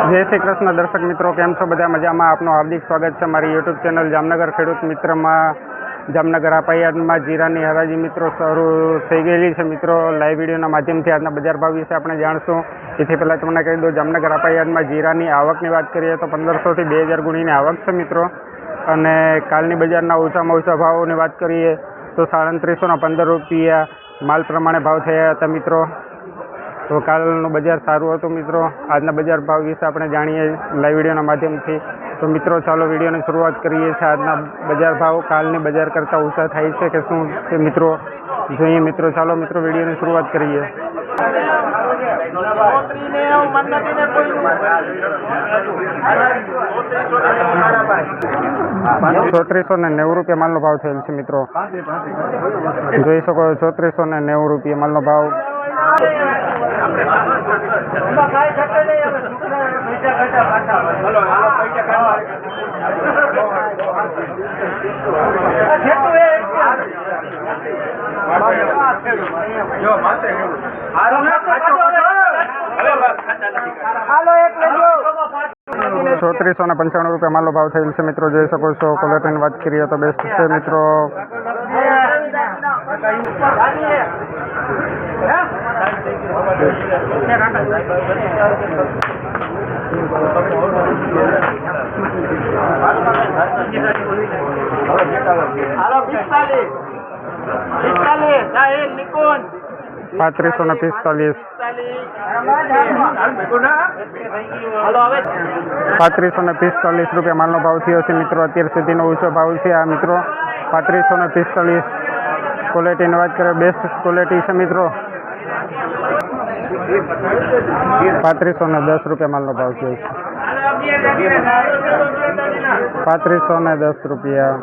જય શ્રી કૃષ્ણ દર્શક મિત્રો, કેમ છો બધા? મજામાં? આપનું હાર્દિક સ્વાગત છે મારી યુટ્યુબ ચેનલ જામનગર ખેડૂત મિત્રમાં. જામનગર આપાયાદમાં જીરાની હરાજી મિત્રો શરૂ થઈ ગયેલી છે. મિત્રો લાઈવ વિડીયોના માધ્યમથી આજના બજાર ભાવ વિશે આપણે જાણશું. એથી પહેલાં તમને કહી દઉં, જામનગર આપાયાદમાં જીરાની આવકની વાત કરીએ તો 1500 થી 2000 ગુણીની આવક છે મિત્રો. અને કાલની બજારના ઓછામાં ઓછા ભાવોની વાત કરીએ તો 3715 રૂપિયા માલ પ્રમાણે ભાવ થયા હતા મિત્રો. તો કાલનું બજાર સારું હતું મિત્રો. આજના બજાર ભાવ વિશે આપણે જાણીએ લાઈવ વિડીયોના માધ્યમથી. તો મિત્રો ચાલો વિડીયોની શરૂઆત કરીએ છીએ. આજના બજાર ભાવ કાલની બજાર કરતાં ઓછા થાય છે કે શું છે મિત્રો, જોઈએ મિત્રો. ચાલો મિત્રો વિડીયોની શરૂઆત કરીએ. 3490 રૂપિયા માલનો ભાવ થયેલ છે મિત્રો. જોઈ શકો 3490 રૂપિયા માલનો ભાવ. ₹3495 રૂપિયા માલનો ભાવ થયેલ છે મિત્રો. જોઈ શકો છો. ક્વોલિટીની વાત કરીએ તો બેસ્ટ છે મિત્રો. ₹3545 રૂપિયા માલનો ભાવ થયો છે મિત્રો. અત્યાર સુધીનો ઊંચો ભાવ છે આ મિત્રો. 3545. ક્વોલિટીની વાત કરીએ બેસ્ટ ક્વોલિટી છે મિત્રો. 3510 રૂપિયા માલનો ભાવ થયો છે. 3510 રૂપિયા.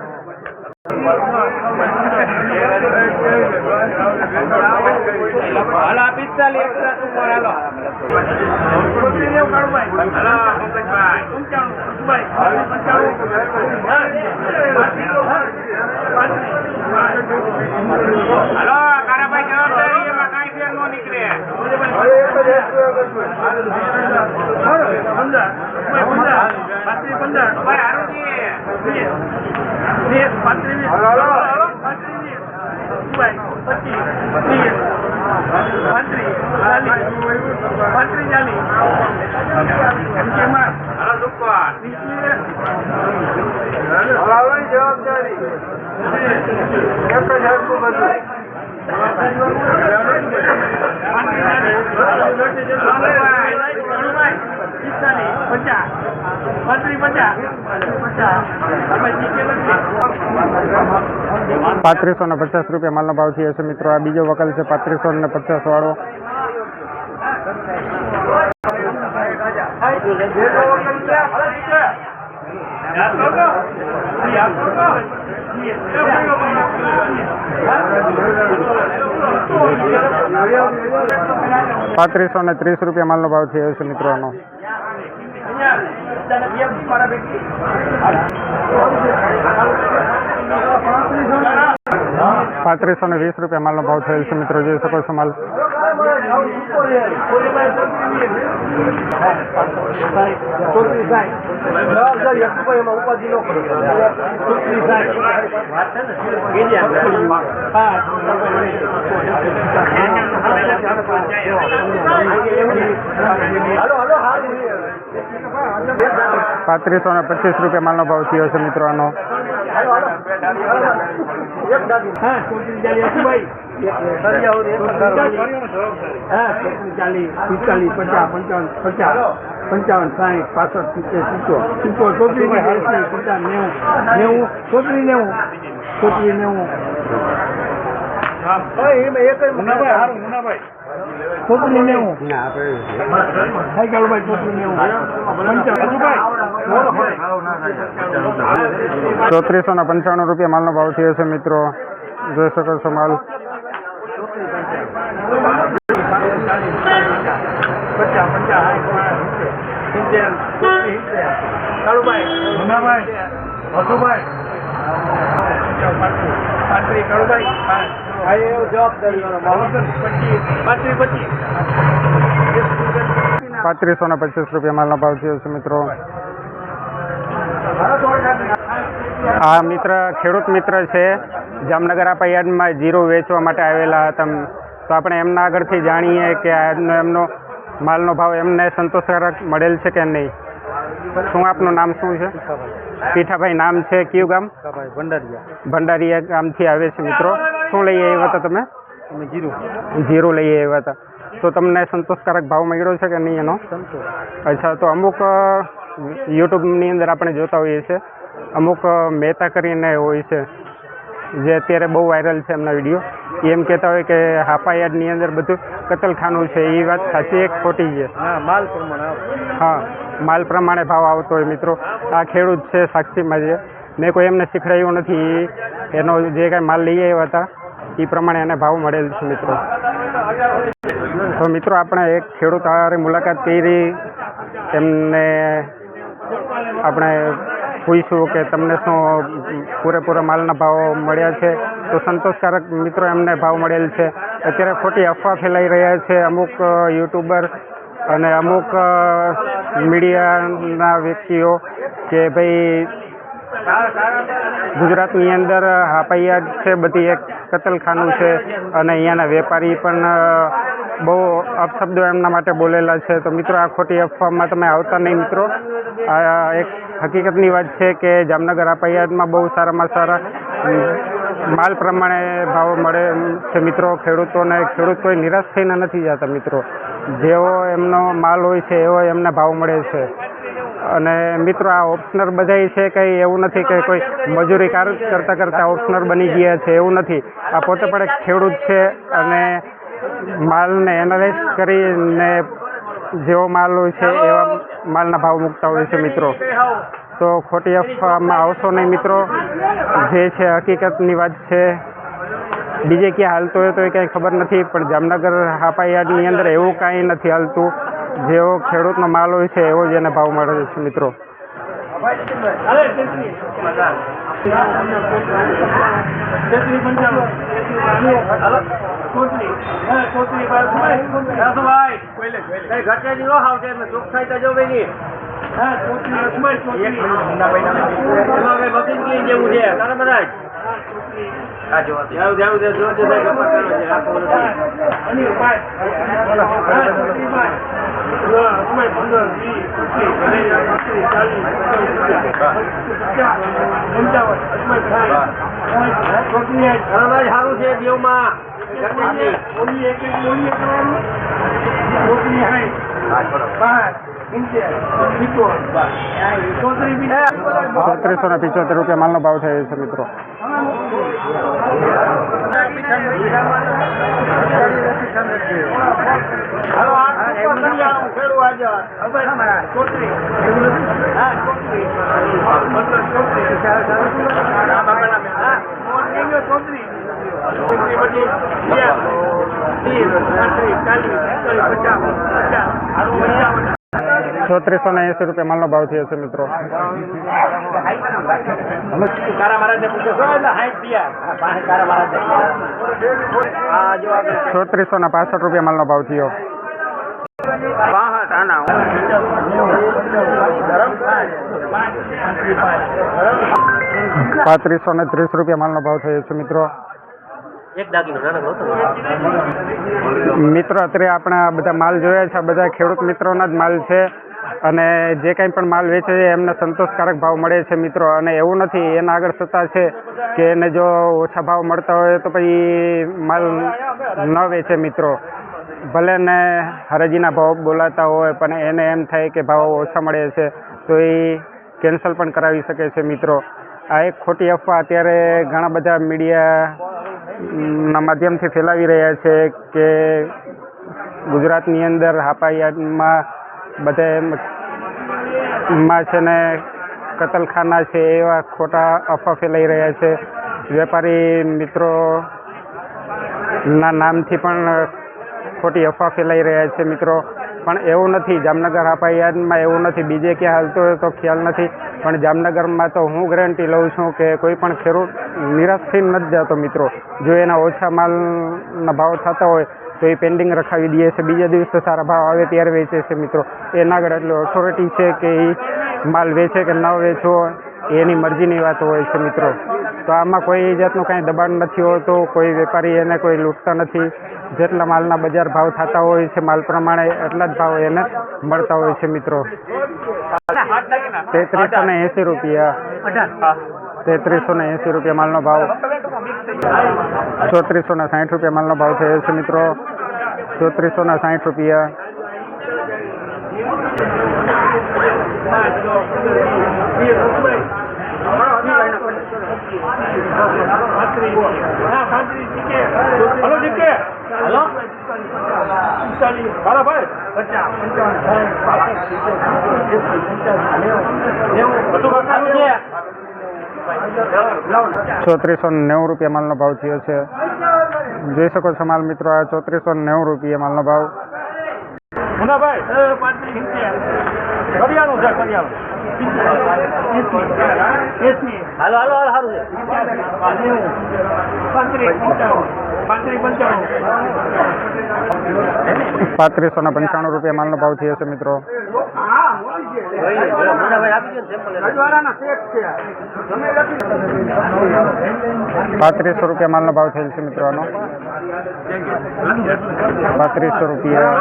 ₹3550 રૂપિયા માલનો ભાવ થયો છે મિત્રો. આ બીજો વકલ છે 3550 વાળો. ₹3530 રૂપિયા માલનો ભાવ થયો છે મિત્રો આનો. ₹3520 રૂપિયા માલનો ભાવ થયેલ છે મિત્રો. જોઈ શકો છો માલ. ₹3525 રૂપિયા માલનો ભાવ થયો છે મિત્રો આનો. ₹3495 રૂપિયા માલનો ભાવ થયો છે મિત્રો. જોઈ શકો છો માલ. ₹3550 માલનો ભાવ થયો છે મિત્રો. આ મિત્ર ખેડૂત મિત્ર છે, જામનગર આપા યાર્ડમાં જીરું વેચવા માટે આવેલા હતા. તો આપણે એમના આગળથી જાણીએ કે આજનો એમનો માલનો ભાવ એમને સંતોષકારક મળેલ છે કે નહીં. શું આપનું નામ શું છે? પીઠાભાઈ નામ છે. કયું ગામ? ભંડારીયા ગામથી આવે છે મિત્રો. શું લઈ આવ્યા હતા તમે? જીરું લઈ આવ્યા હતા. તો તમને સંતોષકારક ભાવ મળ્યો છે કે નહીં એનો? અચ્છા, તો અમુક યુટ્યુબની અંદર આપણે જોતા હોઈએ છીએ, અમુક મહેતા કરીને હોય છે જે અત્યારે બહુ વાયરલ છે એમના વિડીયો. એમ કહેતા હોય કે હાપા યાર્ડની અંદર બધું કતલખાનું છે. એ વાત સાચી એક ખોટી છે? માલ પ્રમાણે. હા, માલ પ્રમાણે ભાવ આવતો હોય મિત્રો. આ ખેડૂત છે સાક્ષીમાં છે, મેં કોઈ એમને શીખડાયું નથી. એનો જે કાંઈ માલ લઈ આવ્યા હતા એ પ્રમાણે એને ભાવ મળેલ છે મિત્રો. તો મિત્રો આપણે એક ખેડૂત હારે મુલાકાત કરી, એમને આપણે પૂછ્યું કે તમને શું પૂરેપૂરા માલના ભાવ મળ્યા છે. તો સંતોષકારક મિત્રો એમને ભાવ મળેલ છે. અત્યારે ખોટી અફવા ફેલાઈ રહ્યા છે અમુક યુટ્યુબર અને અમુક મીડિયાના વ્યક્તિઓ કે ભાઈ ગુજરાતની અંદર હાપા યાર્ડ છે બધી એક કતલખાનું છે અને અહીંયાના વેપારી પણ બહુ અપશબ્દો એમના માટે બોલેલા છે. તો મિત્રો આ ખોટી અફવામાં તમે આવતા નહીં મિત્રો. આ એક હકીકતની વાત છે કે જામનગર આપા યાર્ડમાં બહુ સારામાં સારા માલ પ્રમાણે ભાવ મળે છે મિત્રો. ખેડૂત કોઈ નિરાશ થઈને નથી જતા મિત્રો. જેવો એમનો માલ હોય છે એવો એમને ભાવ મળે છે. અને મિત્રો આ ઓપ્શનર બધાય છે, કંઈ એવું નથી કે કોઈ મજૂરી કરતાં ઓપ્શનર બની ગયા છે, એવું નથી. આ પોતે પણ એક ખેડૂત છે અને માલને એનાલાઇઝ કરીને જેવો માલ હોય છે એવા માલના ભાવ મૂકતા હોય છે મિત્રો. તો ખોટી અફવામાં આવશો નહીં મિત્રો. જે છે હકીકતની વાત છે. બીજે ક્યાં હાલતું હોય તો એ કંઈ ખબર નથી, પણ જામનગર હાપા યાર્ડની અંદર એવું કાંઈ નથી હાલતું. જેવો ખેડૂતનો માલ હોય છે એવો જ એને ભાવ મળે છે મિત્રો. સારું છે દેવમાં. ₹3475 માલનો ભાવ થયો છે મિત્રો. ₹3480 માલનો ભાવ થયો છે મિત્રો. ₹3465 માલનો ભાવ થયો. ₹3530 માલનો ભાવ થયો છે મિત્રો. મિત્રો અત્યારે આપણે આ બધા માલ જોયા છે, આ બધા ખેડૂત મિત્રોના જ માલ છે અને જે કાંઈ પણ માલ વેચે છે એમને સંતોષકારક ભાવ મળે છે મિત્રો. અને એવું નથી એના આગળ સત્તા છે કે એને જો ઓછા ભાવ મળતા હોય તો પછી માલ ન વેચે મિત્રો. ભલે ને હરાજીના ભાવ બોલાતા હોય પણ એને એમ થાય કે ભાવ ઓછા મળે છે તો એ કેન્સલ પણ કરાવી શકે છે મિત્રો. આ એક ખોટી અફવા અત્યારે ઘણા બધા મીડિયાના માધ્યમથી ફેલાવી રહ્યા છે કે ગુજરાતની અંદર હાપા યાર્ડમાં બધામાં છે ને કતલખાના છે એવા ખોટા અફવા ફેલાઈ રહ્યા છે. વેપારી મિત્રોના નામથી પણ ખોટી અફવા ફેલાઈ રહ્યા છે મિત્રો. પણ એવું નથી, જામનગર હાપા યાર્ડમાં એવું નથી. બીજે ક્યાં હાલતું હોય તો ખ્યાલ નથી, પણ જામનગરમાં તો હું ગેરંટી લઉં છું કે કોઈ પણ ખેડૂત નિરાશ થઈને નથી જતો મિત્રો. જો એના ઓછા માલના ભાવ થતા હોય તો એ પેન્ડિંગ રખાવી દઈએ છે. બીજા દિવસે સારા ભાવ આવે ત્યારે વેચે છે મિત્રો. એના આગળ એટલો ઓથોરિટી છે કે એ માલ વેચે કે ન વેચવો એની મરજીની વાત હોય છે મિત્રો. તો આમાં કોઈ જાતનું કાંઈ દબાણ નથી હોતું, કોઈ વેપારી એને કોઈ લૂંટતા નથી. જેટલા માલના બજાર ભાવ થતા હોય છે માલ પ્રમાણે એટલા જ ભાવ એને મળતા હોય છે મિત્રો. 3380 રૂપિયા, 3380 રૂપિયા માલનો ભાવ. 3460 રૂપિયા માલનો ભાવ થયો છે મિત્રો. 3460 રૂપિયા. 3490 રૂપિયા માલનો ભાવ થયો છે. જોઈ શકો છો માલ મિત્રો, આ 3490 રૂપિયા માલનો ભાવ. હાલો હાલો હાલો સારું છે. 3595 રૂપિયા માલનો ભાવ થયો છે મિત્રો. 3500 રૂપિયા માલનો ભાવ થયેલ છે મિત્રો આનો. 3500 રૂપિયા.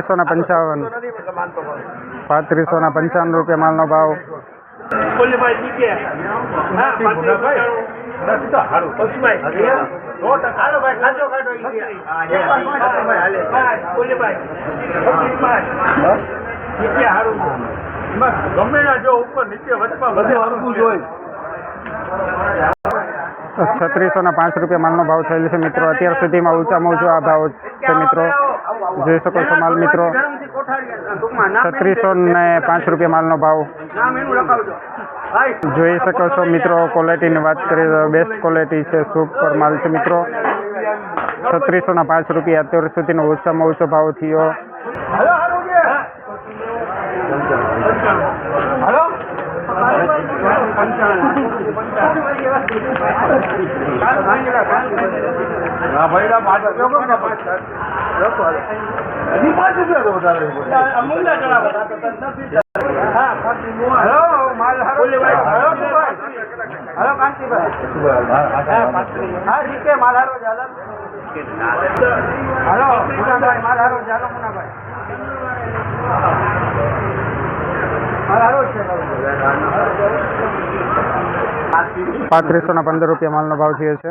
3555. 3555 રૂપિયા માલનો ભાવ. 3605 રૂપિયા માલનો ભાવ થયેલ છે મિત્રો. અત્યાર સુધીમાં ઊંચામાં ઊંચો આ ભાવ છે મિત્રો. જોઈ શકો છો માલ મિત્રો. 3605 રૂપિયા માલનો ભાવ. જોઈ શકો છો મિત્રો, ક્વોલિટીની વાત કરીએ તો બેસ્ટ ક્વોલિટી છે, સુપર માલ છે મિત્રો. 3605 રૂપિયા અત્યાર સુધીનો ઓછામાં ઓછો ભાવ થયો. ₹3515 રૂપિયા માલનો ભાવ થયો છે.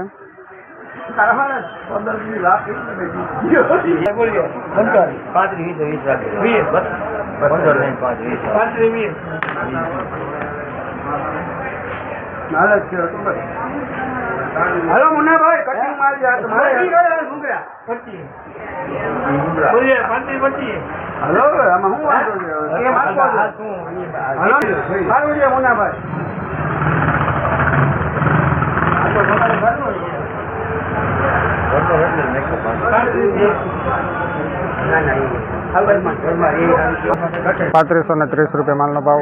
3530 રૂપિયા માલનો ભાવ.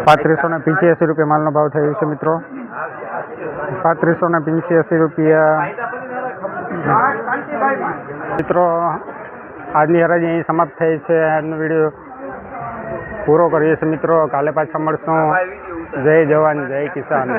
3585 રૂપિયા માલનો ભાવ થયો છે મિત્રો. 3585 રૂપિયા મિત્રો. આજની હરાજી અહીં સમાપ્ત થઈ છે. આજનો વિડીયો પૂરો કરીએ છીએ મિત્રો. કાલે પાછા મળશું. જય જવાન જય કિસાન.